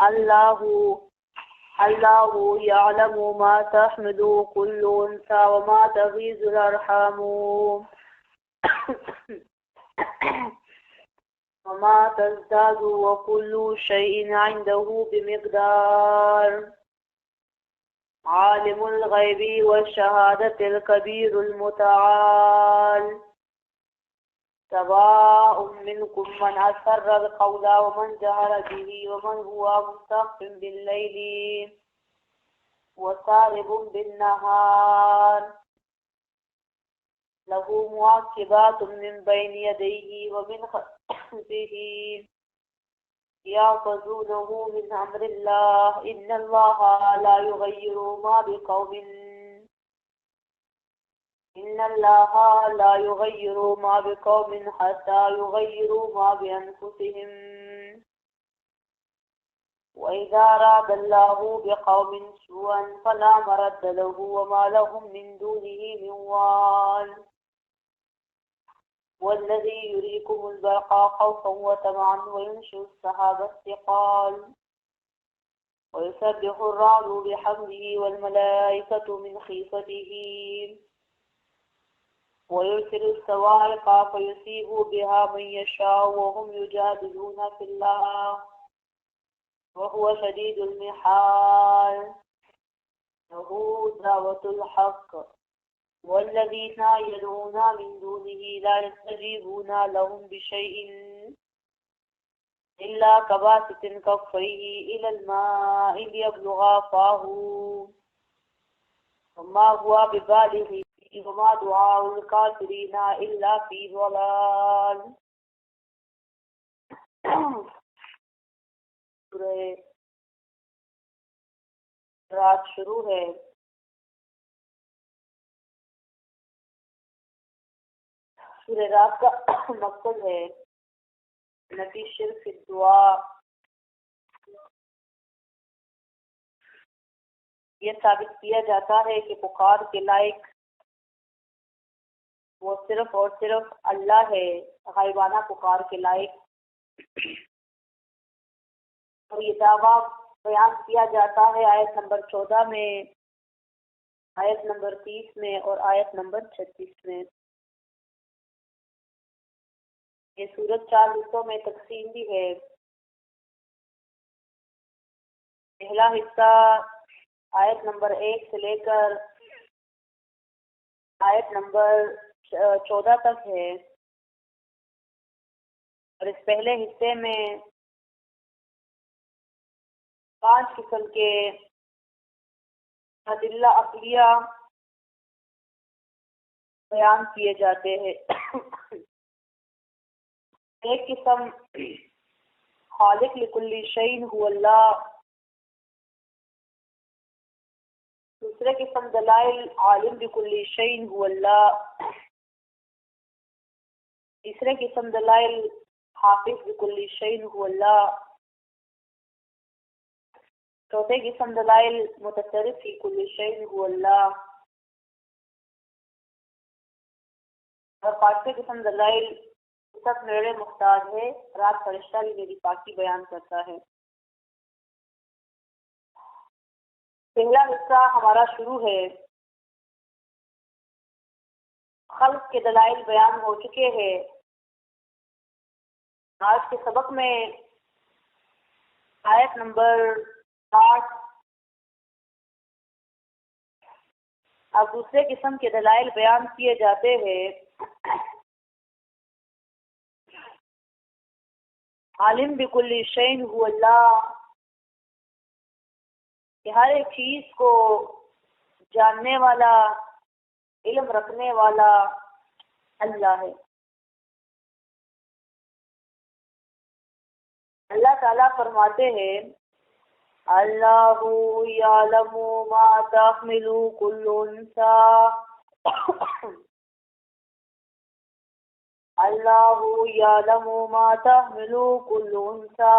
اللہ یعلم ما تحمل كل انثى وما تغیض الارحام وما تزداد وكل شيء عنده بمقدار عالم الغیب والشہادة الكبیر المتعال سواء منكم من أسر القول ومن جهر به ومن هو مستخف بالليل وسارب بالنهار له معقبات من بين يديه ومن خلفه يحفظونه من أمر الله إن الله لا يغير ما بقوم حتى يغيروا ما بأنفسهم وإذا أراد الله بقوم سوءا فلا مرد له وما لهم من دونه من وال والذي يريكم البرق خوفا وطمعا وينشئ السحاب الثقال ويسبح الرعد بحمده والملائكة من خيفته ويرسل الصواعق فيصيب بها من يشاء وهم يجادلون في الله وهو شديد المحال له دعوة الحق والذين يدعون من دونه لا يستجيبون لهم بشيء إلا كباسط كفيه إلى الماء ليبلغ فاه وما هو ببالغه وما دعاء الكافرين إلا في ضلال. سورہ رات شروع ہے. سورہ رات کا مقصد ہے نفی شرک فی الدعاء. یہ ثابت کیا جاتا ہے کہ پکار کے لائق وہ صرف اور صرف اللہ ہے، غائبانہ پکار کے لائق. اور یہ دعویٰ بیان کیا جاتا ہے آیت نمبر 14 میں، آیت نمبر 30 میں اور آیت نمبر 36 میں. یہ سورت 4 حصوں میں تقسیم بھی ہے. پہلا حصہ آیت نمبر 1 سے لے کر آیت نمبر 14 تک ہے، اور اس پہلے حصے میں 5 قسم کے ادلہ عقلیہ بیان کیے جاتے ہیں. ایک قسم خالق لکل شیء هو اللہ، دوسرے قسم دلائل عالم بکل شیء هو اللہ، تیسرے قسم دلائل حافظ بکل شیء هو اللہ، چوتھے قسم دلائل متصرف فی کل شیء هو اللہ، اور پانچویں قسم دلائل سب میرے محتاج ہے، رات فرشتہ بھی میری پاکی بیان کرتا ہے. پہلا حصہ ہمارا شروع ہے. خلق کے دلائل بیان ہو چکے ہیں. آج کے سبق میں آیت نمبر 8 اب دوسرے قسم کے دلائل بیان کیے جاتے ہیں. عالم بکل شیء هو اللہ، کہ ہر ایک چیز کو جاننے والا، علم رکھنے والا اللہ ہے. اللہ تعالیٰ فرماتے ہیں اللہ یعلم ما تحمل کل انثی، اللہ یعلم ما تحمل کل انثی،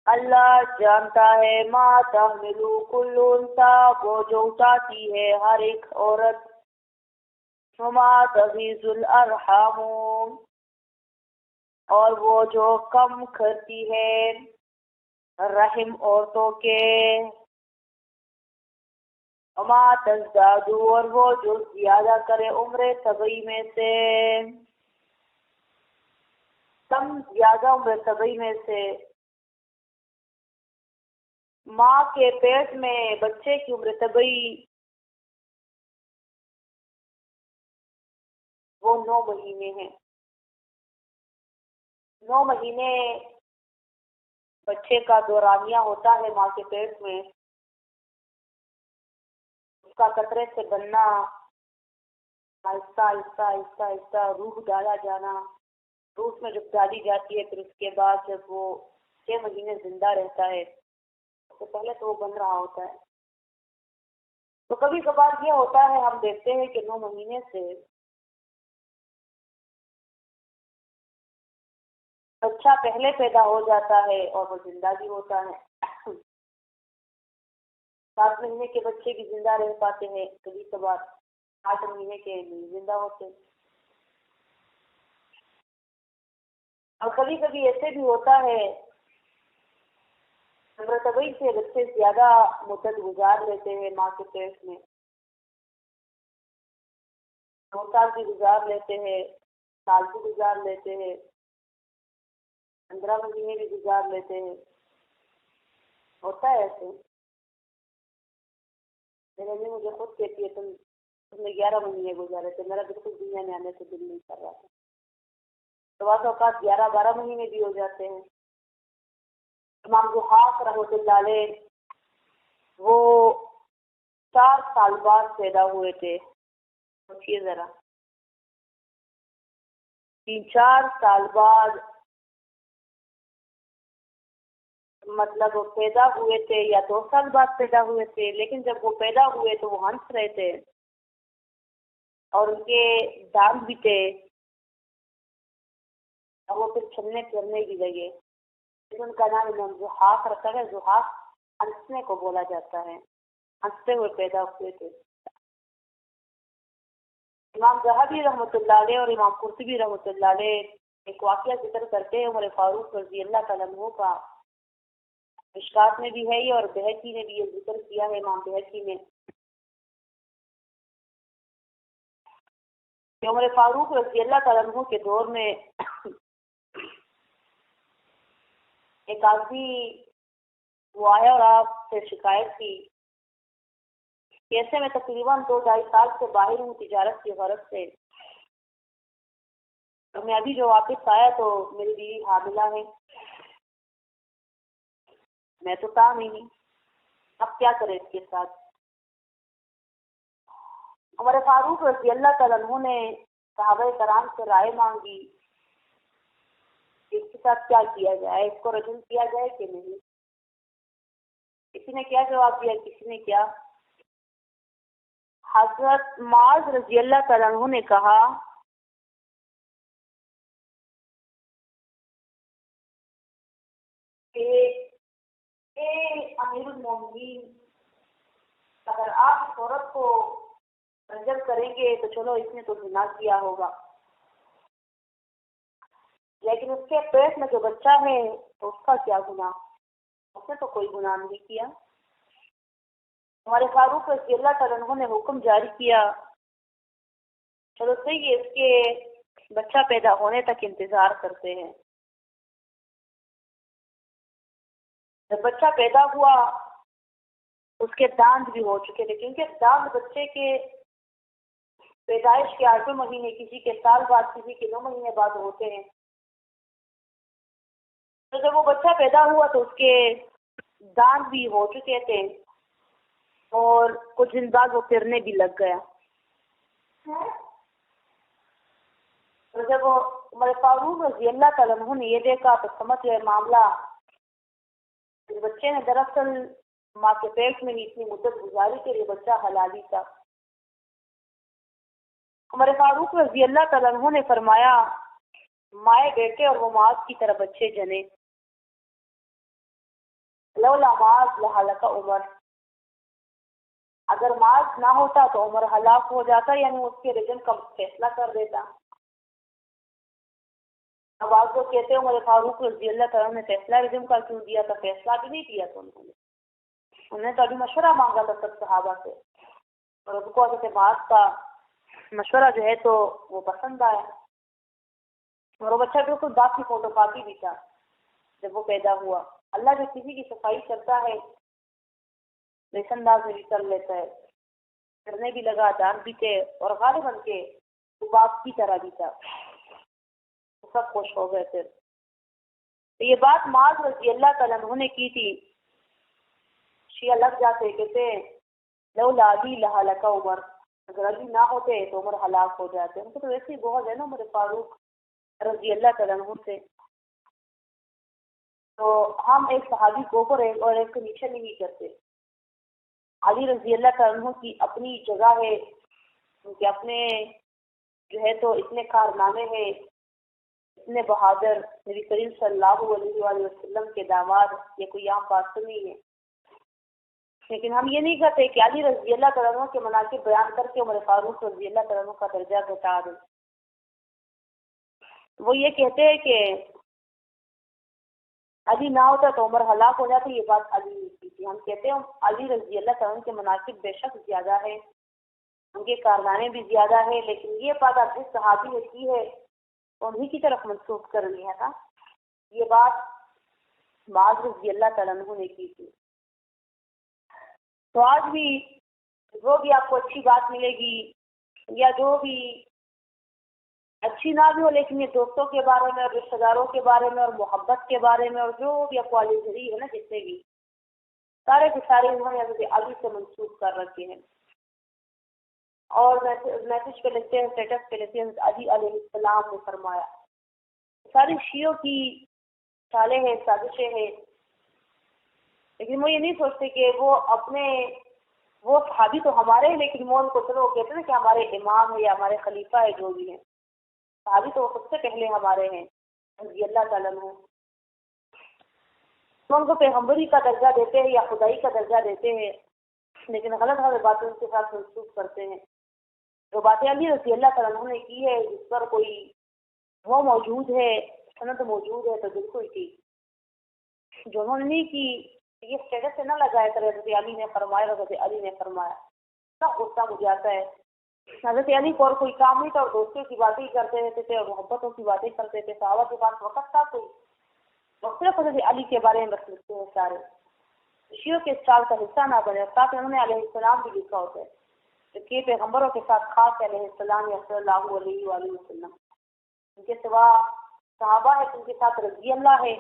اللہ جانتا ہے ما تحمل کل انثی، وہ جو اٹھاتی ہے ہر ایک عورت، وما تغیض الارحام، اور وہ جو کم کرتی ہے رحم عورتوں کے، وما تزدادو اور وہ جو زیادہ کرے عمر طبعی میں سے، کم زیادہ عمر طبعی میں سے، ماں کے پیٹ میں بچے کی عمر طبعی وہ 9 مہینے ہیں۔ 9 مہینے بچے کا دورانیہ ہوتا ہے ماں کے پیٹ میں، اس کا قطرے سے بننا، آہستہ آہستہ آہستہ آہستہ روح ڈالا جانا، روح میں جب ڈالی جاتی ہے پھر اس کے بعد جب وہ 6 مہینے زندہ رہتا ہے تو پہلے تو وہ بن رہا ہوتا ہے۔ تو کبھی کبھار یہ ہوتا ہے ہم دیکھتے ہیں کہ 9 مہینے سے بچہ پہلے پیدا ہو جاتا ہے اور وہ زندہ بھی ہوتا ہے۔ 7 مہینے کے بچے بھی زندہ رہ پاتے ہیں، کبھی کبھار 8 مہینے کے نہیں زندہ ہوتے، اور کبھی کبھی ایسے بھی ہوتا ہے عمر طبعی سے بچے زیادہ مدت گزار لیتے ہیں ماں کے پیٹ میں، 2 سال بھی گزار لیتے ہیں، سال بھی گزار لیتے ہیں، 15 مہینے بھی گزار لیتے ہیں، ہوتا ہے ایسے۔ میرے لیے مجھے خود کہتی ہے تم نے 11 مہینے گزارے تھے، میرا بالکل دنیا میں آنے سے دل نہیں کر رہا تھا۔ تو بعض اوقات 11-12 مہینے بھی ہو جاتے ہیں۔ امام ضحاک رحمۃ اللہ علیہ وہ 4 سال بعد پیدا ہوئے تھے، سوچیے ذرا، 3-4 سال بعد مطلب وہ پیدا ہوئے تھے، یا 2 سال بعد پیدا ہوئے تھے، لیکن جب وہ پیدا ہوئے تو وہ ہنس رہے تھے اور ان کے دانت بھی تھے اور وہ پھر چلنے پھرنے بھی لگے۔ ان کا نام امام ضحاک رکھا ہے، ضحاک ہنسنے کو بولا جاتا ہے، ہنستے ہوئے پیدا ہوئے تھے۔ امام ذہبی رحمۃ اللہ علیہ اور امام قرطبی رحمۃ اللہ علیہ ایک واقعہ ذکر کرتے ہیں عمر فاروق رضی اللہ تعالیٰ عنہ کا، مشکات میں بھی ہے یہ اور بہقی نے بھی یہ ذکر کیا ہے، امام بہقی نے، کہ عمر فاروق رضی اللہ تعالیٰ عنہ کے دور میں ایک آدمی وہ آیا اور آپ سے شکایت کی کہ ایسے میں تقریباً 2-2.5 سال سے باہر ہوں تجارت کی غرض سے، اور میں ابھی جو واپس آیا تو میری بیوی حاملہ ہے، میں تو کام ہی نہیں، اب کیا کرے اس کے ساتھ؟ عمر فاروق رضی اللہ تعالیٰ عنہ نے صحابہ کرام سے رائے مانگی کہ اس کے ساتھ کیا کیا جائے، اس کو رجم کیا جائے کہ نہیں۔ کسی نے کیا جواب دیا، کسی نے کیا؟ حضرت معاذ رضی اللہ تعالیٰ عنہ نے کہا کہ اے امیر المومنین، اگر آپ اس عورت کو رجم کریں گے تو چلو اس نے تو زنا کیا ہوگا، لیکن اس کے پیٹ میں جو بچہ ہے تو اس کا کیا گناہ؟ اس نے تو کوئی گناہ نہیں کیا۔ ہمارے فاروق رضی اللہ تعالیٰ عنہ نے حکم جاری کیا، چلو صحیح ہے، اس کے بچہ پیدا ہونے تک انتظار کرتے ہیں۔ جب بچہ پیدا ہوا اس کے دانت بھی ہو چکے تھے، کیونکہ دانت بچے کے پیدائش کے 8 مہینے، کسی کے سال بعد، کسی کے 9 مہینے بعد ہوتے ہیں۔ تو جب وہ بچہ پیدا ہوا تو اس کے دانت بھی ہو چکے تھے اور کچھ دن بعد وہ پھرنے بھی لگ گیا۔ تو جب عمر فاروق رضی اللہ تعالیٰ عنہ نے یہ دیکھا تو سمجھ گئے معاملہ، اس بچے نے دراصل ماں کے پیٹ میں اتنی مدت گزاری کہ یہ بچہ حلالی تھا۔ عمر فاروق رضی اللہ تعالیٰ عنہ نے فرمایا مائے بیٹے اور وہ معاذ کی طرح بچے جنے، لولا معاذ لہلک عمر، اگر معاذ نہ ہوتا تو عمر ہلاک ہو جاتا، یعنی اس کے رجم کا فیصلہ کر دیتا۔ اب آپ بعض لوگ کہتے ہیں عمر فاروق رضی اللہ تعالیٰ نے فیصلہ رجم کا کیوں دیا تھا؟ فیصلہ بھی نہیں دیا تھا انہوں نے تو ابھی مشورہ مانگا تھا سب صحابہ سے، اور ان کو حضرت معاذ کا مشورہ جو ہے تو وہ پسند آیا، اور وہ بچہ بالکل باپ کی فوٹو کاپی بھی تھا جب وہ پیدا ہوا۔ اللہ جو کسی کی صفائی کرتا ہے اس انداز میں بھی کر لیتا ہے، کرنے بھی لگا، جان بھی تھے، اور غالباً کے وہ باپ کی طرح بھی تھا، سب خوش ہو گئے تھے۔ تو یہ بات معاذ رضی اللہ تعالیٰ عنہ نے کی تھی، شیعہ لگ جاتے، کہتے لولا علی لہلک عمر، اگر علی نہ ہوتے تو عمر ہلاک ہو جاتے۔ ان کو تو ویسے ہی بہت ہے نا عمر فاروق رضی اللہ تعالیٰ عنہ سے، تو ہم ایک صحابی کو اوپر اور ایک کو نیچے نہیں کرتے۔ علی رضی اللہ تعالیٰ عنہ کی اپنی جگہ ہے، ان کے اپنے جو ہے تو اتنے کارنامے ہیں، اتنے بہادر، نبی کریم صلی اللہ علیہ وآلہ وسلم کے داماد، یہ کوئی عام بات تو نہیں ہے۔ لیکن ہم یہ نہیں کہتے کہ علی رضی اللہ تعالیٰ عنہ کے مناقب بیان کر کے عمر فاروق رضی اللہ تعالیٰ عنہ کا درجہ گھٹا دیں۔ وہ یہ کہتے ہیں کہ علی نہ ہوتا تو عمر ہلاک ہو جاتی، یہ بات علی نے کی تھی۔ ہم کہتے ہیں علی رضی اللہ تعالیٰ عنہ کے مناقب بے شک زیادہ ہے، ان کے کارنامے بھی زیادہ ہے، لیکن یہ بات آپ جس صحابی نے کی ہے انہی کی طرف منسوخ کر لیا تھا۔ یہ بات معاذ رضی اللہ تعالیٰ عنہ نے کی تھی۔ تو آج بھی جو بھی آپ کو اچھی بات ملے گی یا جو بھی اچھی نہ بھی ہو، لیکن یہ دوستوں کے بارے میں اور رشتہ داروں کے بارے میں اور محبت کے بارے میں اور جو بھی اقوال جری ہے نا جتنے بھی سارے کے سارے انہوں نے حضرت علی سے منسوخ کر رکھے ہیں، اور میسج پہ لکھتے ہیں، اسٹیٹس پہ لکھتے ہیں علی علیہ السلام نے فرمایا۔ ساری شیعوں کی چالیں ہیں، سازشیں ہیں، لیکن وہ یہ نہیں سوچتے کہ وہ اپنے وہ صحابی تو ہمارے ہیں، لیکن وہ ان کو چلو کہتے ہیں کہ ہمارے امام ہے یا ہمارے خلیفہ ہے، جو بھی ہیں صحابی تو وہ سب سے پہلے ہمارے ہیں رضی اللہ تعالیٰ عنہ۔ تو ان کو پیغمبری کا درجہ دیتے ہیں یا خدائی کا درجہ دیتے ہیں، لیکن غلط غلط باتیں ان کے ساتھ منسوخ کرتے ہیں۔ جو باتیں علی رضی اللہ تعالیٰ عنہ نے کی ہے، جس پر کوئی وہ موجود ہے، سند موجود ہے، تو بالکل ٹھیک۔ جو انہوں نے نہیں کی، یہ اسٹیٹس سے نہ لگایا کرے حضرت علی نے فرمایا، حضرت علی نے فرمایا، سب غصہ مجھے آتا ہے۔ حضرت علی کو اور کوئی کام نہیں تھا، اور دوستوں کی باتیں ہی کرتے رہتے تھے اور محبتوں کی باتیں کرتے تھے، صحابہ کے پاس وقت تھا کوئی، اور صرف حضرت علی کے بارے میں بس لکھتے ہیں سارے، شیعوں کے اسٹال کا حصہ نہ بنے۔ ساتھ انہوں نے علیہ السلام بھی لکھا ہوتا ہے کہ پیغمبروں کے ساتھ خاص علیہ السلام یا صلی اللہ علیہ وآلہ وسلم، ان کے سوا صحابہ ہے تو ان کے ساتھ رضی اللہ ہے،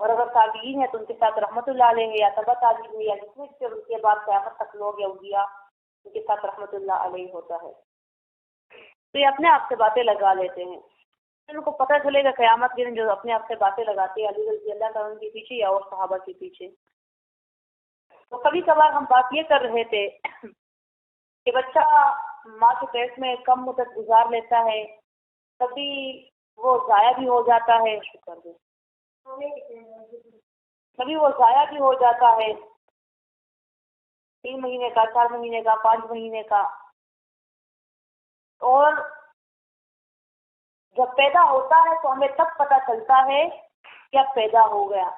اور اگر تابعین ہے تو ان کے ساتھ رحمت اللہ علیہ ہے، یا تبع تابعین یا جتنے بھی ان کے بعد قیامت تک لوگ یا اولیاء، ان کے ساتھ رحمت اللہ علیہ ہوتا ہے۔ تو یہ اپنے آپ سے باتیں لگا لیتے ہیں، ان کو پتہ چلے گا قیامت کے دن جو اپنے آپ سے باتیں لگاتے ہیں علی رضی اللہ تعالیٰ کے پیچھے یا اور صحابہ کے پیچھے۔ تو کبھی کبھار ہم بات یہ کر رہے تھے کہ بچہ ماں کے پیٹ میں کم مدت گزار لیتا ہے، کبھی وہ ضائع بھی ہو جاتا ہے، شکر دے، کبھی وہ ضائع بھی ہو جاتا ہے، 3 مہینے کا، 4 مہینے کا، 5 مہینے کا، اور جب پیدا ہوتا ہے تو ہمیں تب پتہ چلتا ہے کہ اب پیدا ہو گیا،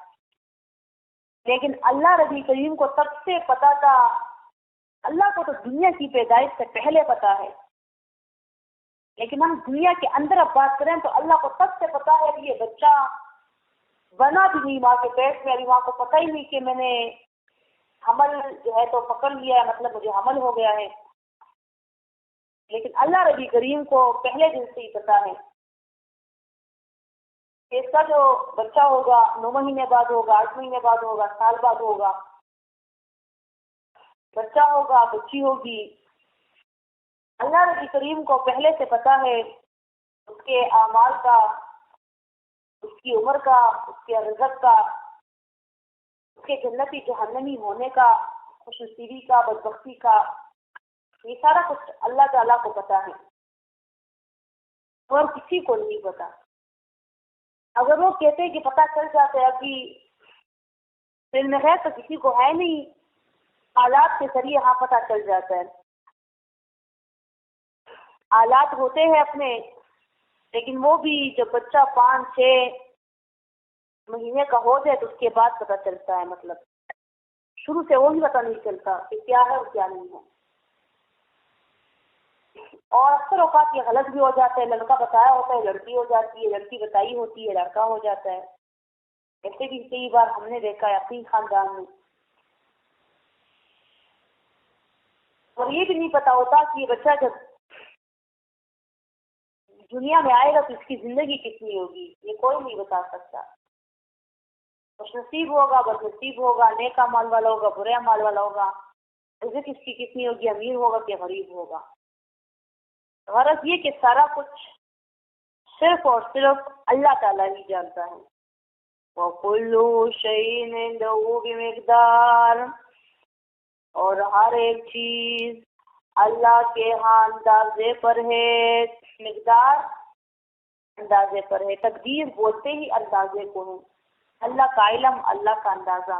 لیکن اللہ ربی کریم کو تب سے پتا تھا، اللہ کو تو دنیا کی پیدائش سے پہلے پتا ہے، لیکن ہم دنیا کے اندر اب بات کریں تو اللہ کو تب سے پتا ہے کہ یہ بچہ بنا بھی نہیں ماں کے پیٹ میں، ابھی ماں کو پتہ ہی نہیں کہ میں نے حمل جو ہے تو پکڑ لیا ہے، مطلب مجھے حمل ہو گیا ہے، لیکن اللہ ربی کریم کو پہلے دن سے ہی پتا ہے کہ اس کا جو بچہ ہوگا 9 مہینے بعد ہوگا، 8 مہینے بعد ہوگا، سال بعد ہوگا، بچہ ہوگا، بچی ہوگی۔ اللہ ربی کریم کو پہلے سے پتا ہے اس کے اعمال کا، اس کی عمر کا، اس کے رزق کا، اس کے جنتی جہنمی ہونے کا، خوش نصیبی کا، بدبختی کا، یہ سارا کچھ اللہ تعالیٰ کو پتا ہے اور کسی کو نہیں پتا۔ اگر وہ کہتے کہ پتہ چل جاتا ہے ابھی علم ہے تو کسی کو ہے نہیں، آلات کے ذریعے ہاں پتہ چل جاتا ہے، آلات ہوتے ہیں اپنے لیکن وہ بھی جب بچہ 5-6 مہینے کا ہو جائے تو اس کے بعد پتہ چلتا ہے، مطلب شروع سے وہی پتہ نہیں چلتا کہ کیا ہے اور کیا نہیں ہے۔ اور اکثر اوقات یہ غلط بھی ہو جاتا ہے، لڑکا بتایا ہوتا ہے لڑکی ہو جاتی ہے، لڑکی بتائی ہوتی ہے لڑکا ہو جاتا ہے۔ ایسے بھی کئی بار ہم نے دیکھا ہے اپنی خاندان میں۔ اور یہ بھی نہیں پتا ہوتا کہ یہ بچہ جب دنیا میں آئے گا تو اس کی زندگی کتنی ہوگی، یہ کوئی نہیں بتا سکتا۔ خوش نصیب ہوگا، بد نصیب ہوگا، نیک اعمال والا ہوگا، برے اعمال والا ہوگا، رزق اس کی کتنی ہوگی، امیر ہوگا کہ غریب ہوگا۔ غرض یہ کہ سارا کچھ صرف اور صرف اللہ تعالیٰ ہی جانتا ہے۔ وَكُلُّ شَيْءٍ عِندَهُ بِمِقْدَارٍ، اور ہر ایک چیز اللہ کے ہاں اندازے پر ہے۔ مقدار اندازے پر ہے، تقدیر بولتے ہی اندازے کو ہے، اللہ کا علم، اللہ کا اندازہ۔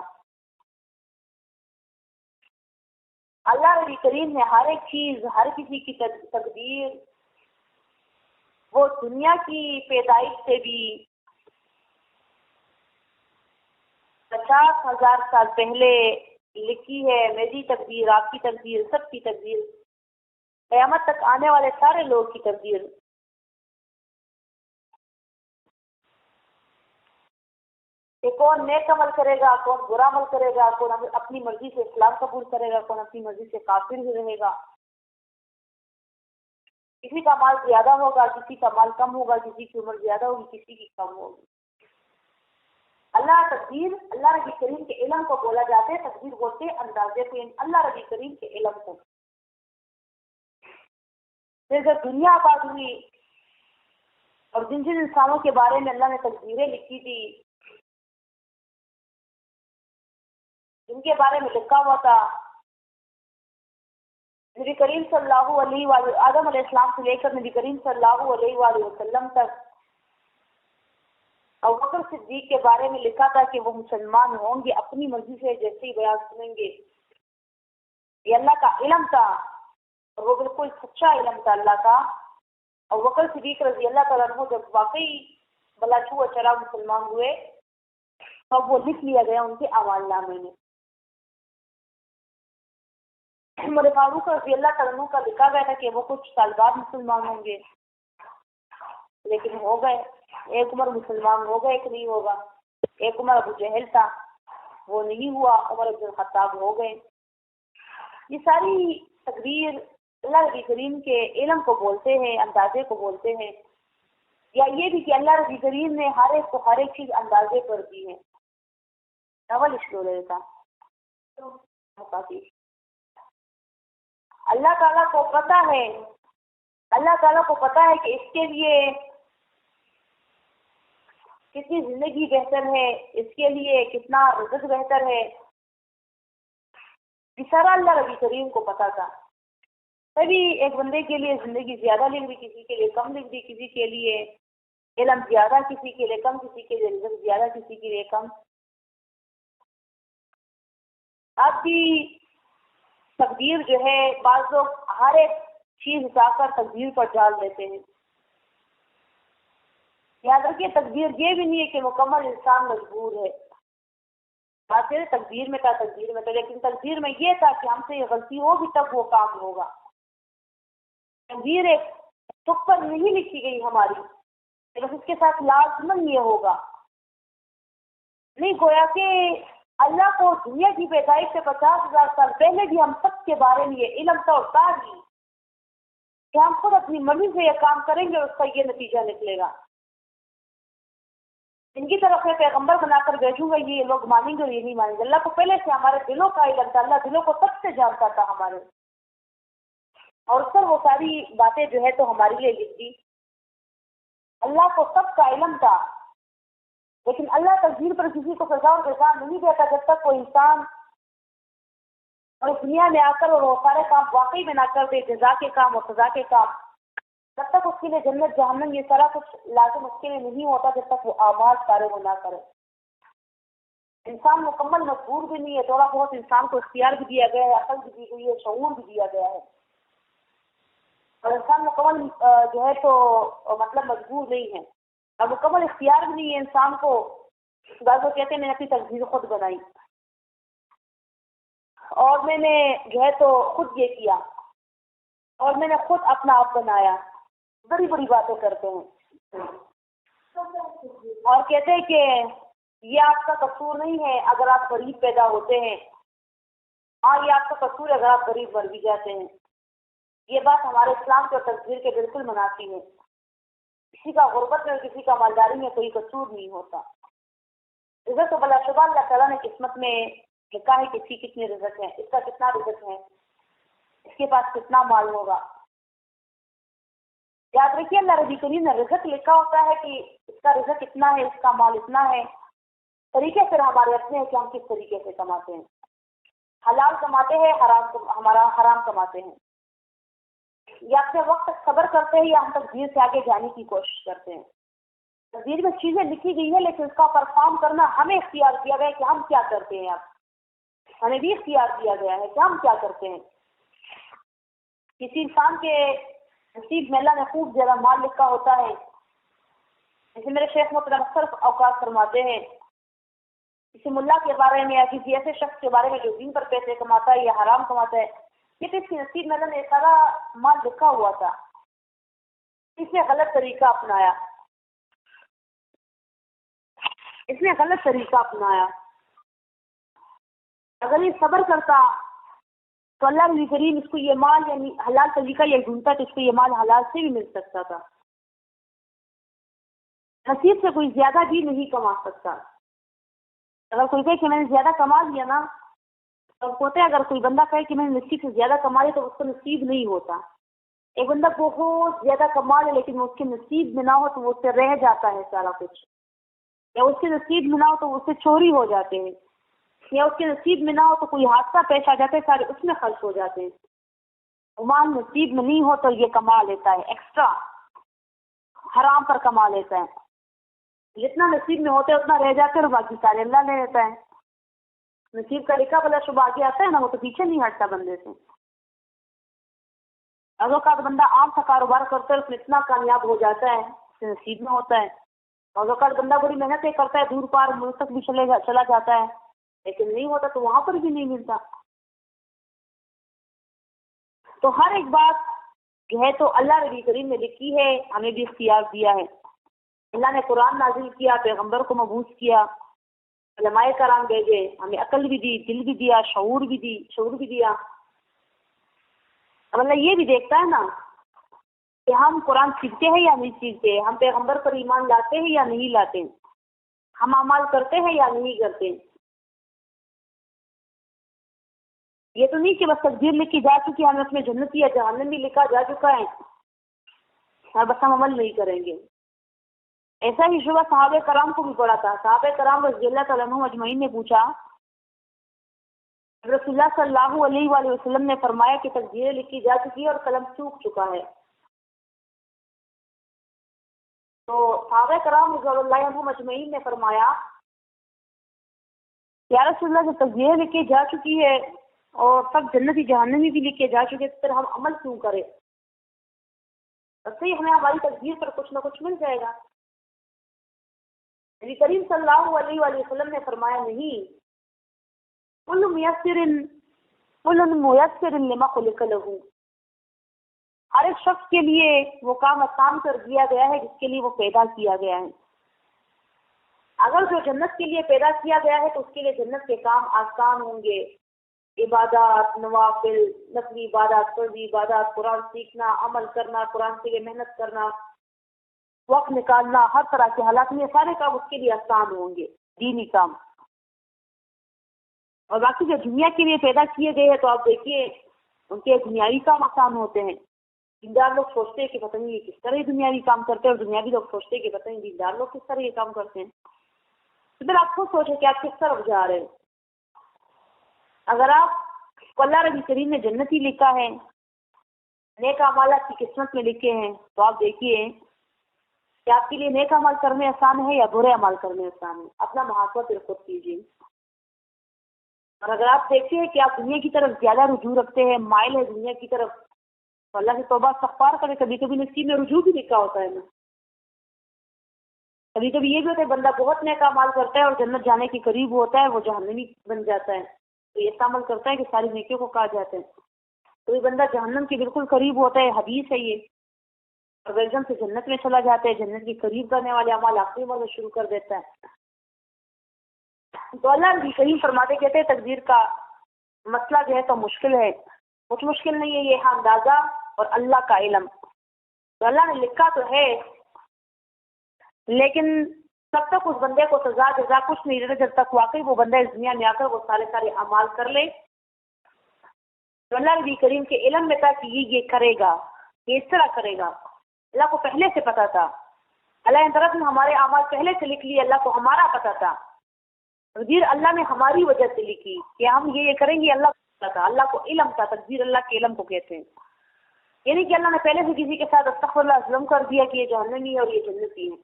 اللہ نبی کریم نے ہر ایک چیز، ہر کسی کی تقدیر، وہ دنیا کی پیدائش سے بھی 50,000 سال پہلے لکھی ہے۔ میری تقدیر، آپ کی تقدیر، سب کی تقدیر، قیامت تک آنے والے سارے لوگ کی تقدیر۔ کہ کون نیک عمل کرے گا، کون برا عمل کرے گا، کون اپنی مرضی سے اسلام قبول کرے گا، کون اپنی مرضی سے کافر ہی رہے گا۔ کسی کا مال زیادہ ہوگا، کسی کا مال کم ہوگا، کسی کی عمر زیادہ ہوگی، کسی کی کم ہوگی۔ اللہ تقدیر، اللہ نبی کریم کے علم کو بولا جاتا ہے، تقدیر بولتے ہیں اندازے کو، اللہ نبی کریم کے علم کو۔ پھر جب دنیا آباد ہوئی اور جن جن انسانوں کے بارے میں اللہ نے تقدیریں لکھی تھی، جن کے بارے میں لکھا ہوا تھا، نبی کریم صلی اللہ علیہ وآلہ، آدم علیہ السلام سے لے کر نبی کریم صلی اللہ علیہ وآلہ وسلم تک، ابوبکر صدیق کے بارے میں لکھا تھا کہ وہ مسلمان ہوں گے اپنی مرضی سے، جیسے ہی بیان سنیں گے۔ یہ اللہ کا علم تھا اور وہ بالکل سچا علم تھا اللہ کا۔ ابوبکر صدیق رضی اللہ تعالیٰ عنہ جب واقعی بلا چھوا چرا مسلمان ہوئے تب وہ لکھ لیا گیا ان کے اعمال نامے میں۔ عمر فاروق رضی اللہ تعالیٰ عنہ کا لکھا گیا تھا کہ وہ کچھ سال بعد مسلمان ہوں گے، لیکن ہو گئے۔ ایک عمر مسلمان ہو گئے، ایک نہیں ہوگا۔ ایک عمر ابو جہل تھا، وہ نہیں ہوا، عمر بن الخطاب ہو گئے۔ یہ ساری تقدیر اللہ نبی کریم کے علم کو بولتے ہیں، اندازے کو بولتے ہیں، یا یہ بھی کہ اللہ نبی کریم نے ہر ایک کو ہر ایک چیز اندازے پر دی ہے۔ نول شروع رہتا اللہ تعالیٰ کو پتہ ہے، اللہ تعالیٰ کو پتہ ہے کہ اس کے لیے کتنی زندگی بہتر ہے، اس کے لیے کتنا رزق بہتر ہے، یہ سارا اللہ نبی کریم کو پتا تھا۔ تبھی ایک بندے کے لیے زندگی زیادہ لکھ دی، کسی کے لیے کم لکھ دی، کسی کے لیے علم زیادہ، کسی کے لیے کم، کسی کے لیے رزق زیادہ، کسی کے لیے کم۔ اب بھی تقدیر جو ہے بعض لوگ ہر ایک چیز اٹھا کر تقدیر پر ڈال دیتے ہیں۔ یاد رکھیے تقدیر یہ بھی نہیں ہے کہ مکمل انسان مجبور ہے۔ بات ہے تقدیر میں تھا، لیکن تقدیر میں یہ تھا کہ ہم سے یہ غلطی ہوگی تب وہ کام ہوگا۔ تقدیر ایک تک پر نہیں لکھی گئی ہماری، لیکن اس کے ساتھ لازمن یہ ہوگا۔ نہیں گویا کہ اللہ کو دنیا کی پیدائش سے 50,000 سال پہلے بھی ہم سب کے بارے میں یہ علم تھا اور تھا ہی کہ ہم خود اپنی مرضی سے یہ کام کریں گے اور اس کا یہ نتیجہ نکلے گا۔ ان کی طرف میں پیغمبر بنا کر بھیجوں گا، یہ لوگ مانیں گے اور یہ نہیں مانیں گے۔ اللہ کو پہلے سے ہمارے دلوں کا علم تھا، اللہ دلوں کو سب سے جانتا تھا ہمارے، اور اس پر وہ ساری باتیں جو ہے تو ہمارے لیے لکھ دی۔ اللہ کو سب کا علم تھا، لیکن اللہ تقدیر پر کسی کو سزا اور جزا نہیں دیتا جب تک کوئی انسان اور اس دنیا میں آ کر اور وہ سارے کام واقعی میں نہ کر دے، جزا کے کام اور سزا کے کام، جب تک اس کے لیے جنت جہنم یہ سارا کچھ لازم اس کے لیے نہیں ہوتا جب تک وہ اعمال سارے وہ نہ کرے۔ انسان مکمل مجبور بھی نہیں ہے، تھوڑا بہت انسان کو اختیار بھی دیا گیا ہے، عقل بھی دی گئی ہے، شعور بھی دیا گیا ہے۔ اور انسان مکمل جو ہے تو مطلب مجبور نہیں ہے اور مکمل اختیار بھی نہیں ہے انسان کو. بعض لوگ کہتے ہیں میں نے اپنی تقدیر خود بنائی اور میں نے جو ہے تو خود یہ کیا اور میں نے خود اپنا آپ بنایا. بڑی بڑی باتیں کرتے ہیں اور کہتے ہیں کہ یہ آپ کا قصور نہیں ہے اگر آپ غریب پیدا ہوتے ہیں. ہاں یہ آپ کا قصور ہے اگر آپ غریب مر بھی جاتے ہیں. یہ بات ہمارے اسلام کے اور تقدیر کے بالکل منافی ہے. کسی کا غربت میں اور کسی کا مالداری میں کوئی قصور نہیں ہوتا. رزق تو بلا شبہ اللہ تعالیٰ نے قسمت میں لکھا ہے کہ اس کی کتنی رزق ہے, اس کا کتنا رزق ہے, اس کے پاس کتنا مال ہوگا. یاد رکھیے اللہ ربی کریم نے رزق لکھا ہوتا ہے کہ اس کا رزق اتنا ہے, اس کا مال اتنا ہے. طریقے پھر ہمارے اپنے ہیں کہ ہم کس طریقے سے کماتے ہیں. حلال کماتے ہیں, ہمارا حرام کماتے ہیں. یا اپنے وقت تک صبر کرتے ہیں یا ہم تقدیر سے آگے جانے کی کوشش کرتے ہیں. تقدیر میں چیزیں لکھی گئی ہیں لیکن اس کا پرفارم کرنا ہمیں اختیار کیا گیا ہے کہ ہم کیا کرتے ہیں. اب ہمیں بھی اختیار کیا گیا ہے کہ ہم کیا کرتے ہیں. کسی انسان کے نصیب میں اللہ نے خوب زیادہ مال لکھا ہوتا ہے. جیسے میرے شیخ محترم اکثر اوقات فرماتے ہیں کسی ملا کے بارے میں یا کسی ایسے شخص کے بارے میں جو دین پر پیسے کماتا ہے یا حرام کماتا ہے, یہ تو اس کی نصیب میں اللہ نے سارا مال لکھا ہوا تھا, اس نے غلط طریقہ اپنایا. اگر یہ صبر کرتا تو اللہ رب کریم اس کو یہ مال یعنی حلال طریقہ یہ ڈھونڈتا تو اس کو یہ مال حلال سے بھی مل سکتا تھا. نصیب سے کوئی زیادہ بھی نہیں کما سکتا. اگر کوئی کہے کہ میں نے زیادہ کما لیا نا, تو ہوتا ہے اگر کوئی بندہ کہے کہ میں نے نصیب سے زیادہ کما لیا تو اس کو نصیب نہیں ہوتا. ایک بندہ بہت زیادہ کما لے لیکن اس کے نصیب میں نہ ہو تو وہ اس سے رہ جاتا ہے سارا کچھ, یا اس کے نصیب میں نہ ہو تو اس سے چوری ہو جاتے ہیں, یا اس کے نصیب میں نہ ہو تو کوئی حادثہ پیش آ جاتا ہے, سارے اس میں خرچ ہو جاتے ہیں. مال نصیب میں نہیں ہو تو یہ کما لیتا ہے, ایکسٹرا حرام پر کما لیتا ہے. جتنا نصیب میں ہوتا ہے اتنا رہ جاتا ہے اور باقی سارے اللہ لے لیتا ہے. نصیب کا لکھا بلا شبہ آگے آتا ہے نا, وہ تو پیچھے نہیں ہٹتا بندے سے. اوقات بندہ عام سا کاروبار کرتا ہے اس میں اتنا کامیاب ہو جاتا ہے اس کے نصیب میں ہوتا ہے. اوقات بندہ بڑی محنتیں کرتا ہے, دور پار ملک تک بھی چلا جاتا ہے لیکن نہیں ہوتا تو وہاں پر بھی نہیں ملتا. تو ہر ایک بات جو ہے تو اللہ ربی کریم نے لکھی ہے, ہمیں بھی اختیار دیا ہے. اللہ نے قرآن نازل کیا, پیغمبر کو مبعوث کیا, علماء کرام بھیجے, ہمیں عقل بھی دی, دل بھی دیا, شعور بھی دیا. اب اللہ یہ بھی دیکھتا ہے نا کہ ہم قرآن سیکھتے ہیں یا نہیں سیکھتے, ہم پیغمبر پر ایمان لاتے ہیں یا نہیں لاتے, ہم اعمال کرتے ہیں یا نہیں کرتے. یہ تو نہیں کہ بس تقدیر لکھی جا چکی ہے, ہمیں اس میں جنت یا جہنم بھی لکھا جا چکا ہے اور بس ہم عمل نہیں کریں گے. ایسا ہی شبہ صحابہ کرام کو بھی پڑا تھا. صحابہ کرام رضی اللہ تعالیٰ عنہم اجمعین نے پوچھا, رسول اللہ صلی اللہ علیہ وآلہ وسلم نے فرمایا کہ تقدیریں لکھی جا چکی ہے اور قلم چوک چکا ہے. تو صحابہ کرام رضی اللہ عنہم اجمعین نے فرمایا یا رسول اللہ, جب تقدیریں لکھی جا چکی ہے اور سب جنتی جہنمی بھی لکھے جا چکے تو پھر ہم عمل کیوں کریں؟ ایسے ہی ہمیں ہماری تقدیر پر کچھ نہ کچھ مل جائے گا. نبی کریم صلی اللہ علیہ وآلہ وسلم نے فرمایا نہیں, کل میسر لما خلق لہ, ہر ایک شخص کے لیے وہ کام آسان کر دیا گیا ہے جس کے لیے وہ پیدا کیا گیا ہے. اگر جو جنت کے لیے پیدا کیا گیا ہے تو اس کے لیے جنت کے کام آسان ہوں گے. عبادات, نوافل, نفلی عبادات, فرضی عبادات, قرآن سیکھنا, عمل کرنا, قرآن کے لیے محنت کرنا, وقت نکالنا, ہر طرح کے حالات میں سارے کام اس کے لیے آسان ہوں گے, دینی کام. اور باقی جو دنیا کے لیے پیدا کیے گئے ہیں تو آپ دیکھیے ان کے دنیاوی کام آسان ہوتے ہیں. دیندار لوگ سوچتے ہیں کہ پتہ نہیں یہ کس طرح یہ دنیاوی کام کرتے ہیں, اور دنیاوی لوگ سوچتے ہیں کہ پتہ نہیں دیندار لوگ کس طرح یہ کام کرتے ہیں. تو پھر آپ خود سوچیں کہ آپ کس طرف جا رہے ہیں. اگر آپ اللہ رب کریم نے جنتی لکھا ہے, نیک اعمال کی قسمت میں لکھے ہیں, تو آپ دیکھیے کہ آپ کے لیے نیک عمل کرنے آسان ہے یا برے عمل کرنے آسان ہے. اپنا محاسبہ پھر خود کیجیے. اور اگر آپ دیکھتے ہیں کہ آپ دنیا کی طرف زیادہ رجوع رکھتے ہیں, مائل ہے دنیا کی طرف, تو اللہ سے توبہ استغفار کرے. کبھی کبھی نصیب میں رجوع بھی لکھا ہوتا ہے نا. کبھی کبھی یہ بھی ہوتا ہے بندہ بہت نیک اعمال کرتا ہے اور جنت جانے کے قریب ہوتا ہے، وہ جہنمی بن جاتا ہے. تو یہ عمل کرتا ہے کہ ساری نیکیوں کو کہا جاتا ہے. تو یہ بندہ جہنم کے بالکل قریب ہوتا ہے، حدیث ہے یہ. اور ایک دم سے جنت میں چلا جاتا ہے، جنت کے قریب کرنے والے اعمال آخری عمر میں شروع کر دیتا ہے. تو اللہ نبی کریم فرماتے کہتے ہیں تقدیر کا مسئلہ جو ہے تو مشکل ہے، کچھ مشکل نہیں ہے، یہ اندازہ اور اللہ کا علم. تو اللہ نے لکھا تو ہے لیکن تب تک اس بندے کو سزا جزا کچھ نہیں دیتا جب تک واقعی وہ بندہ اس دنیا میں آ کر وہ سارے اعمال کر لے. تو اللہ نبی کریم کے علم میں تھا کہ یہ کرے گا، یہ اس طرح کرے گا. اللہ کو پہلے سے پتا تھا. اللہ نے طرف ہمارے اعمال پہلے سے لکھ لیے، اللہ کو ہمارا پتا تھا. تقدیر اللہ نے ہماری وجہ سے لکھی کہ ہم یہ کریں گے، اللہ کو پتا تھا، اللہ کو علم تھا. تقدیر اللہ کے علم کو کہتے ہیں. یعنی کہ اللہ نے پہلے سے کسی کے ساتھ استغفر اللہ ظلم کر دیا کہ یہ جہنمی ہے اور یہ جنتی ہے.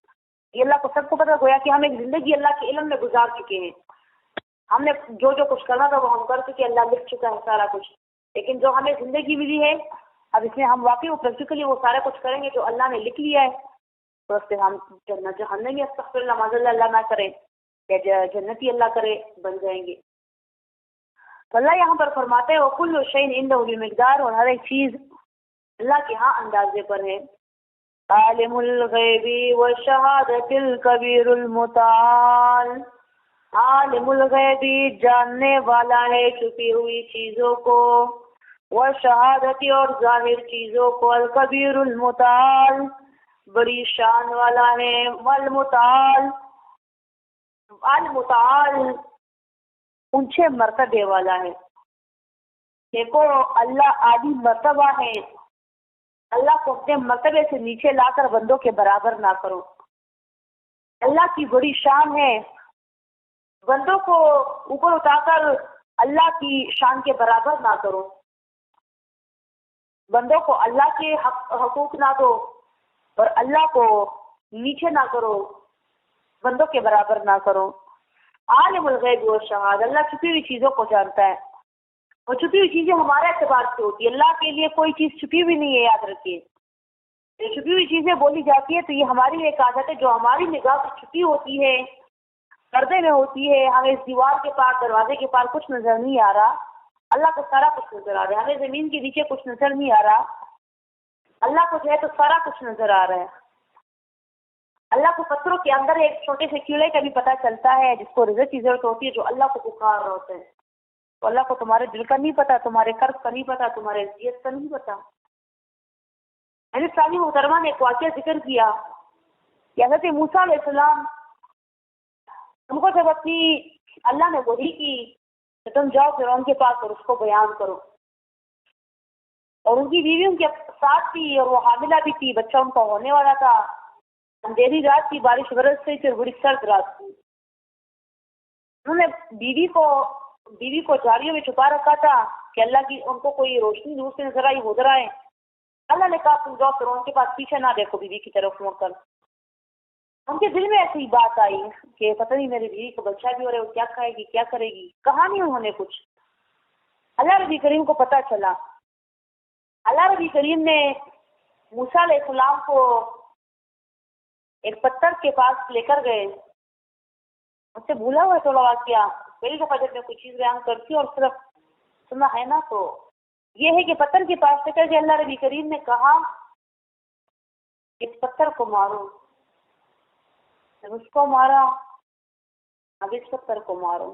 یہ اللہ کو سب کو پتا، گویا کہ ہم ایک زندگی اللہ کے علم میں گزار چکے ہیں. ہم نے جو کچھ کرنا تھا وہ ہم کر چکے، اللہ لکھ چکا ہے سارا کچھ. لیکن جو ہمیں زندگی ملی ہے اب اس میں ہم واقعی وہ پریکٹیکلی وہ سارا کچھ کریں گے جو اللہ نے لکھ لیا ہے. تو اس سے ہم جہنمی استغفر اللہ معاذ اللہ نہ کریں یا جنتی اللہ کرے بن جائیں گے. تو اللہ یہاں پر فرماتے ہیں وَكُلُّ شَيْءٍ عِندَهُ بِمِقْدَارٍ، اور ہر ایک چیز اللہ کے ہاں اندازے پر ہے. عالم الغیب والشہادۃ الکبیر المتعال، عالم الغیب جاننے والا ہے چھپی ہوئی چیزوں کو، والشہادت اور ظاہر چیزوں کو، الکبیر المتعال بڑی شان والا ہے، والمتعال المتعال اونچے مرتبے والا ہے. دیکھو اللہ عالی مرتبہ ہے، اللہ کو اپنے مرتبے سے نیچے لا کر بندوں کے برابر نہ کرو. اللہ کی بڑی شان ہے، بندوں کو اوپر اٹھا کر اللہ کی شان کے برابر نہ کرو. بندوں کو اللہ کے حقوق نہ دو اور اللہ کو نیچے نہ کرو، بندوں کے برابر نہ کرو. عالم الغیب والشہادہ، اللہ چھپی ہوئی چیزوں کو جانتا ہے. اور چھپی ہوئی چیزیں ہمارے اعتبار سے ہوتی ہے، اللہ کے لیے کوئی چیز چھپی ہوئی نہیں ہے. یاد رکھیے، یہ چھپی ہوئی چیزیں بولی جاتی ہے تو یہ ہماری ایک عادت ہے جو ہماری نگاہ سے چھپی ہوتی ہے، پردے میں ہوتی ہے. ہمیں اس دیوار کے پاس، دروازے کے پاس کچھ نظر نہیں آ رہا، اللہ کو سارا کچھ نظر آ رہا ہے. ہمیں زمین کے نیچے کچھ نظر نہیں آ رہا، اللہ کو جو ہے تو سارا کچھ نظر آ رہا ہے. اللہ کو پتھروں کے اندر ایک چھوٹے سے کیڑے کا بھی پتہ چلتا ہے جس کو رزق کی ضرورت ہوتی ہے، جو اللہ کو پکار رہا ہوتا ہے. تو اللہ کو تمہارے دل کا نہیں پتا، تمہارے قرض کا نہیں پتا، تمہارے عزت کا نہیں پتا. ثانی محترمہ نے ایک واقعہ ذکر کیا کہ حضرت موسیٰ علیہ السلام ان کو جب اپنی اللہ نے وحی کی کہ تم جاؤ فرعون کے پاس اور اس کو بیان کرو، اور ان کی بیوی ان کے ساتھ تھی اور وہ حاملہ بھی تھی، بچہ ان کا ہونے والا تھا. اندھیری رات کی، بارش برس رہی تھی اور بڑی سرد رات تھی. انہوں نے بیوی کو جھاڑیوں میں چھپا رکھا تھا کہ اللہ کی ان کو کوئی روشنی دور سے نظر آئی، ادھر آئے. اللہ نے کہا تم جاؤ فرعون کے پاس، پیچھے نہ دیکھو بیوی کی طرف مڑ کر. ان کے دل میں ایسی بات آئی کہ پتہ نہیں میری بیوی کو بچہ بھی ہو رہا ہے، وہ کیا کھائے گی، کیا کرے گی. کہا نہیں انہوں نے کچھ. اللہ نبی کریم کو پتہ چلا. اللہ نبی کریم نے موسیٰ علیہ السلام کو ایک پتھر کے پاس لے کر گئے. اس سے بھولا ہوا ہے تھوڑا واقعہ، پہلی دفعہ جب میں کوئی چیز بیان کرتی ہوں اور صرف سنا ہے نا، تو یہ ہے کہ پتھر کے پاس لے کر کے اللہ نبی کریم نے کہا اس پتھر کو مارو. جب اس کو مارا، اب اس پتھر کو مارو،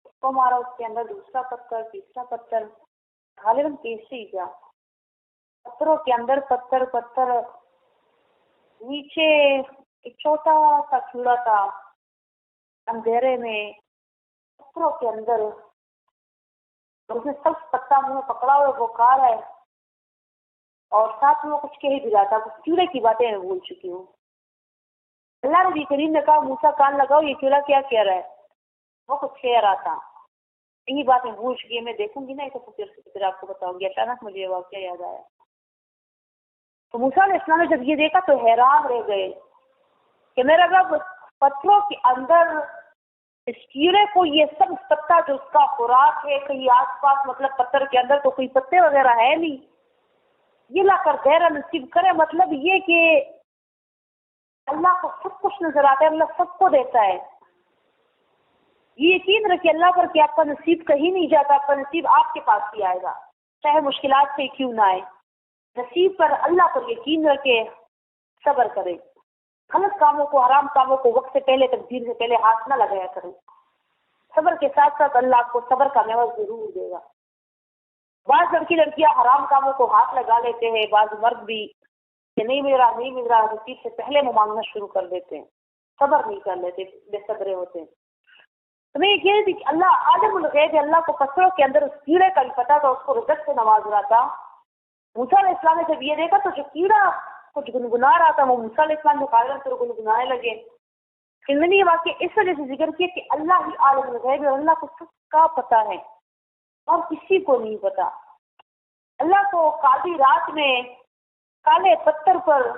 اس کو مارا، اس کے اندر دوسرا پتھر، تیسرا پتھر، غالباً تیسری کیا پتھروں کے اندر پتھر پتھر. نیچے ایک چھوٹا سا کیڑا تھا اندھیرے میں پتھروں کے اندر، اور اس نے سب پتا منہ میں پکڑا ہوا وہ کھا رہا ہے، اور ساتھ میں وہ کچھ کہہ بھی رہا تھا. اس کیڑے کی باتیں میں بھول چکی ہوں. اللہ نبی کریم نے کہا موسیٰ کان لگاؤ، یہ کیڑا کیا کہہ رہا ہے. وہ کچھ کہہ رہا تھا، یہی بات میں بھول چکی ہے. میں دیکھوں گی نا اسے پھر آپ کو بتاؤں گی. اچانک مجھے یہ واقعہ یاد آیا. تو موسیٰ علیہ السلام نے جب یہ دیکھا تو حیران رہ گئے کہ میرا رب پتھروں کے اندر اس کیڑے کو یہ سب پتا جو اس کا خوراک ہے، کہیں آس پاس مطلب پتھر کے اندر تو کوئی پتے وغیرہ ہے نہیں، یہ لا کر گہرا نصیب کرے، مطلب یہ کہ اللہ کو سب کچھ نظر آتا ہے، اللہ سب کو دیتا ہے. یہ یقین رکھیے اللہ پر کہ آپ کا نصیب کہیں نہیں جاتا، آپ کا نصیب آپ کے پاس ہی آئے گا، چاہے مشکلات سے کیوں نہ آئے. نصیب پر اللہ پر یقین رکھے، صبر کرے، غلط کاموں کو حرام کاموں کو وقت سے پہلے تقدیر سے پہلے ہاتھ نہ لگایا کرے. صبر کے ساتھ ساتھ اللہ آپ کو صبر کا میوہ ضرور دے گا. بعض لڑکیاں حرام کاموں کو ہاتھ لگا لیتے ہیں، بعض مرد بھی کہ نہیں مل رہا نصیب سے پہلے وہ مانگنا شروع کر دیتے ہیں، صبر نہیں کر لیتے، بے صبرے ہوتے ہیں. تو میں یہ کہہ رہی تھی کہ اللہ عالم الغیب ہے، اللہ کو پتھروں کے اندر اس کیڑے کا بھی پتا تھا، اس کو رزق سے نواز رہا تھا. موسیٰ علیہ السلام نے جب یہ دیکھا تو جو کیڑا کچھ گنگنا رہا تھا وہ موسیٰ علیہ السلام کے پھر گنگنانے لگے. پھر میں نے یہ واقعہ اس وجہ سے ذکر کیا کہ اللہ ہی عالم الغیب ہے، اللہ کو سب کا پتہ ہے اور کسی کو نہیں پتا. اللہ کو کالی رات میں کالے پتھر پر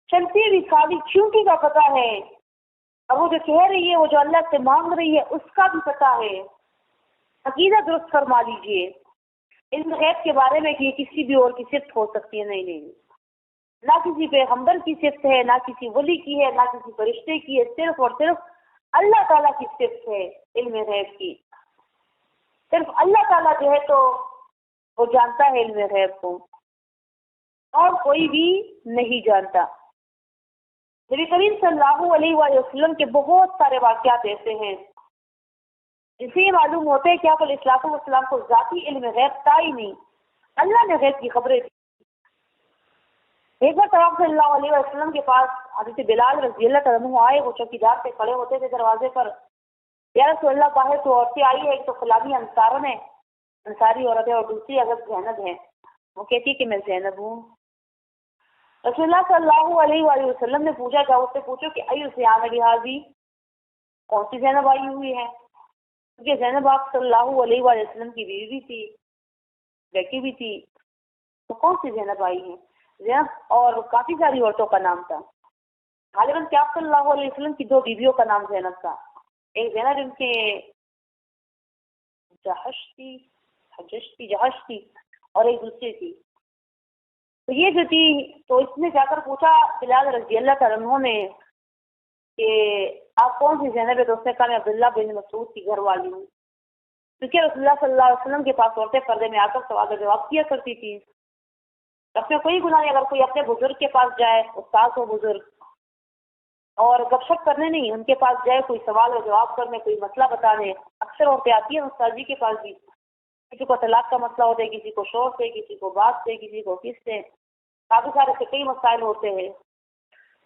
چلتی ہوئی کالی چونٹی کا پتہ ہے، اور وہ جو کہہ رہی ہے، وہ جو اللہ سے مانگ رہی ہے، اس کا بھی پتہ ہے. عقیدہ درست فرما لیجیے. علم غیب کے بارے میں کہ یہ کسی بھی اور کی صفت ہو سکتی ہے، نہیں، نہ کسی پیغمبر کی صفت ہے، نہ کسی ولی کی ہے، نہ کسی فرشتے کی ہے، صرف اور صرف اللہ تعالیٰ کی صفت ہے علم غیب کی. صرف اللہ تعالیٰ جو ہے تو وہ جانتا ہے علم غیب کو، اور کوئی بھی نہیں جانتا. نبی کریم صلی اللہ علیہ وآلہ وسلم کے بہت سارے واقعات ایسے ہیں جس سے یہ معلوم ہوتے ہیں کہ آپ علیہ الصلوۃ والسلام کو ذاتی علم غیب تھا ہی نہیں، اللہ نے غیب کی خبریں دی. ایک بار آپ صلی اللہ علیہ وسلم کے پاس حضرت بلال رضی اللہ عنہ آئے، وہ چوکیدار پہ کھڑے ہوتے تھے دروازے پر. یا رسول اللہ، باہر تو عورتیں آئی ہے، ایک تو فلانی انصاری عورت ہے اور دوسری عورت زینب ہے. وہ کہتی کہ میں زینب ہوں. رسول اللہ صلی اللہ علیہ وآلہ وسلم نے پوچھا، جاؤ اس سے پوچھو کہ ایو زینب حاضی، کون سی زینب آئی ہوئی ہے؟ کیونکہ زینب آپ صلی اللہ علیہ وآلہ وسلم کی بیوی بھی تھی، بیٹی بھی تھی، تو کون سی زینب آئی ہے؟ زینب اور کافی ساری عورتوں کا نام تھا. غالباً کہ آپ صلی اللہ علیہ وسلم کی دو بیویوں کا نام زینب تھا. ایک زینب جن کے جہش تھی اور ایک دوسری تھی. تو یہ جو تھی تو اس نے جا کر پوچھا بلال رضی اللہ تعالیٰ عنہ نے کہ آپ کون سی زینب ہے؟ تو اس نے کہا میں عبداللہ بن مسعود کی گھر والی ہوں. کیونکہ رسول اللہ صلی اللہ علیہ وسلم کے پاس عورتیں پردے میں آ کر سوال و جواب کیا کرتی تھی. اس میں کوئی گناہ نہیں، اگر کوئی اپنے بزرگ کے پاس جائے، استاد ہو بزرگ، اور گپ شپ کرنے نہیں، ان کے پاس جائے کوئی سوال و جواب کرنے، کوئی مسئلہ بتانے. اکثر عورتیں آتی ہیں استاد جی کے پاس بھی، کسی کو طلاق کا مسئلہ ہوتا ہے، کسی کو شوہر سے، کسی کو بات سے، کسی کو کس سے، کافی سارے سے کئی مسائل ہوتے ہیں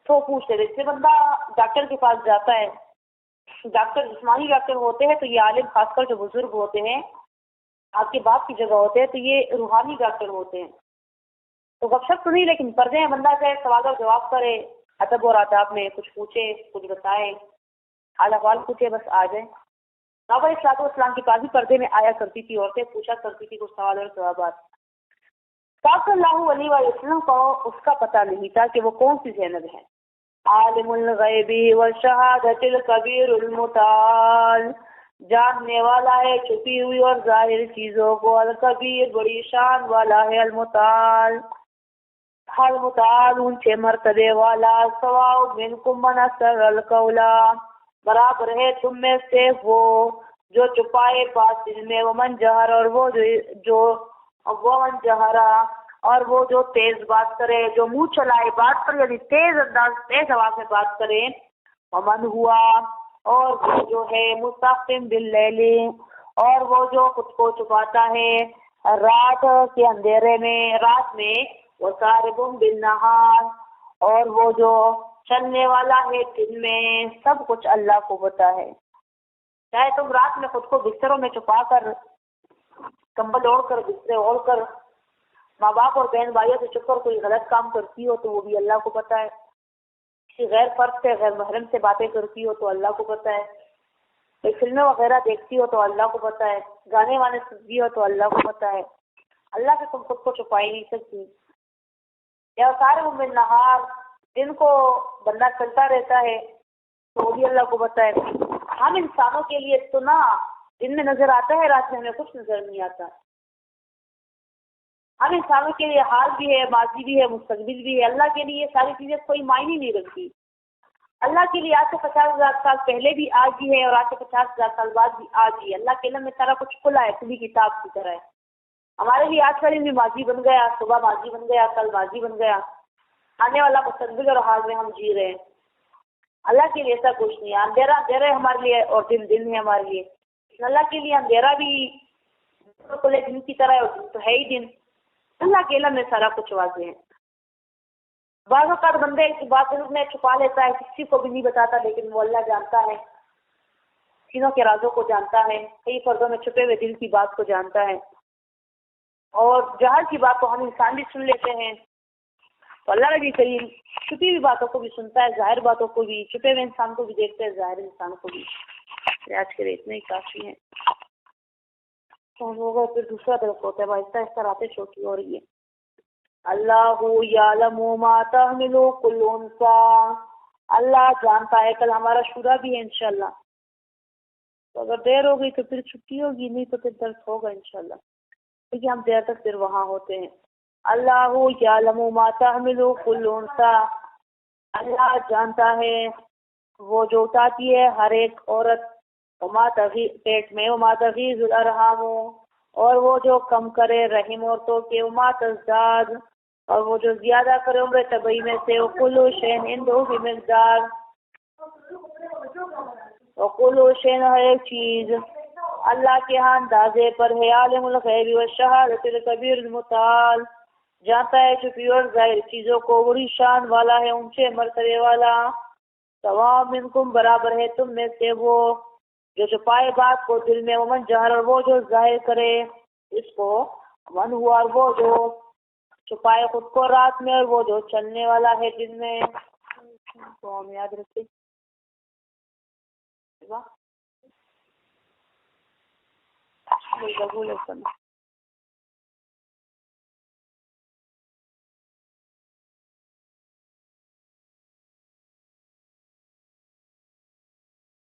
تو پوچھتے ہیں. جیسے بندہ ڈاکٹر کے پاس جاتا ہے، ڈاکٹر جسمانی ڈاکٹر ہوتے ہیں، تو یہ عالم خاص کر جو بزرگ ہوتے ہیں آپ کے باپ کی جگہ ہوتے ہیں، تو یہ روحانی ڈاکٹر ہوتے ہیں. تو گپ شپ تو نہیں، لیکن پردے میں بندہ چاہے سوال اور جواب کرے، ادب اور آداب میں کچھ پوچھے، کچھ بتائے، حال احوال پوچھے، بس آ جائے. بابا علیہ السلام کے پاس بھی پردے میں آیا کرتی تھی عورتیں، پوچھا کرتی تھی کچھ سوال اور جوابات. صلی اللہ علیہ وسلم کو اس کا پتہ نہیں تھا کہ وہ کون سی زینب ہے. عالم الغیب والشہادۃ الکبیر المتعال، جاننے والا ہے چھپی ہوئی اور ظاہر چیزوں کو، الکبیر بڑی شان والا ہے، المتعال اونچے مرتبے والا. سواء منکم من اسر القول، برابر ہے تم میں سے وہ جو چھپائے باطن میں، ومن جہر، اور وہ جو ومن جہرا، اور وہ جو تیز بات کرے، جو منہ چلائے بات پر، یعنی تیز آواز میں بات کرے. ومن ہوا، اور وہ جو ہے مستخفٍ باللیل، اور وہ جو خود کو چھپاتا ہے رات کے اندھیرے میں، رات میں. وساربٌ بالنہار، اور وہ جو چلنے والا ہے دن میں. سب کچھ اللہ کو پتہ ہے. چاہے تم رات میں خود کو بستروں میں چھپا کر، کمبل اوڑھ کر، بسترے اوڑھ کر ماں باپ اور بہن بھائیوں سے چھپ کر کوئی غلط کام کرتی ہو تو وہ بھی اللہ کو پتہ ہے. کسی غیر فرد سے، غیر محرم سے باتیں کرتی ہو تو اللہ کو پتہ ہے. کوئی فلمیں وغیرہ دیکھتی ہو تو اللہ کو پتہ ہے. گانے وانے سنتی ہو تو اللہ کو پتہ ہے. اللہ سے تم خود کو چھپا ہی نہیں سکتی. یا سارے بالنہار، دن کو بندہ چلتا رہتا ہے تو وہ بھی اللہ کو پتہ ہے. ہم انسانوں کے لیے تو نا دن میں نظر آتا ہے، رات میں ہمیں کچھ نظر نہیں آتا. ہم انسانوں کے لیے حال بھی ہے، ماضی بھی ہے، مستقبل بھی ہے. اللہ کے لیے یہ ساری چیزیں کوئی معنی نہیں رکھتی. اللہ کے لیے آج سے 50,000 سال پہلے بھی آج ہی ہے اور آج سے 50,000 سال بعد بھی آج ہی ہے. اللہ کے علم میں سارا کچھ کھلا ہے، کھلی کتاب کی طرح ہے. ہمارے لیے آج کا دن بھی ماضی بن گیا، صبح ماضی بن گیا، کل ماضی بن گیا، آنے والا مستقبل اور حال میں ہم جی رہے ہیں. اللہ کے لیے ایسا کچھ نہیں ہے. اندھیرا اندھیرا ہے ہمارے لیے اور دن دن ہے ہمارے لیے. اللہ کے لیے اندھیرا بھی دن کی طرح ہے اور دن تو ہے ہی دن. اللہ کے علم میں سارا کچھ واضح ہے. بعض اوقات بندے کی بات میں چھپا لیتا ہے، کسی کو بھی نہیں بتاتا، لیکن وہ اللہ جانتا ہے، سینوں کے رازوں کو جانتا ہے، کئی پردوں میں چھپے ہوئے دل کی بات کو جانتا ہے. اور جہل کی بات کو ہم انسان بھی سن لیتے ہیں، تو اللہ نبی کریم چھپی ہوئی باتوں کو بھی سنتا ہے، ظاہر باتوں کو بھی، چھپے ہوئے انسان کو بھی دیکھتے ہیں، ظاہر انسان کو بھی. آج کے لیے اتنے ہی کافی ہیں. ہوگا پھر دوسرا درخت ہوتا ہے، آہستہ آہستہ راتیں چھوٹی ہو رہی ہے. اللہ یعلم ما تحمل کل انثی، اللہ جانتا ہے. کل ہمارا شورا بھی ہے انشاءاللہ، تو اگر دیر ہو گئی تو پھر چھٹی ہوگی، نہیں تو پھر درس ہوگا انشاءاللہ، کیونکہ ہم دیر تک پھر وہاں ہوتے ہیں. اللہ یعلم ما تحمل کل انثی، اللہ جانتا ہے وہ جو اٹھاتی ہے ہر ایک عورت وما تغیظ پیٹ میں، وما تغیظ الارحام، اور وہ جو کم کرے رحم عورتوں کے، وما تزداد، اور وہ جو زیادہ کرے عمر طبعی میں سے، وکل شیء عنده بمقدار، وکل شیء ہر ایک چیز اللہ کے ہاں اندازے پر ہے. عالم الغیب والشہادۃ الکبیر المتعال، جانتا ہے چھپی اور ظاہر چیزوں کو، بڑی شان والا ہے، اونچے مرتبے والا. سواء منکم، برابر ہے تم میں سے وہ جو چھپائے بات کو دل میں، ومن جہر، اور وہ جو ظاہر کرے اس کو، من ہوا، اور وہ جو چھپائے خود کو رات میں، اور وہ جو چلنے والا ہے دن میں. تو ہم یاد رکھیں.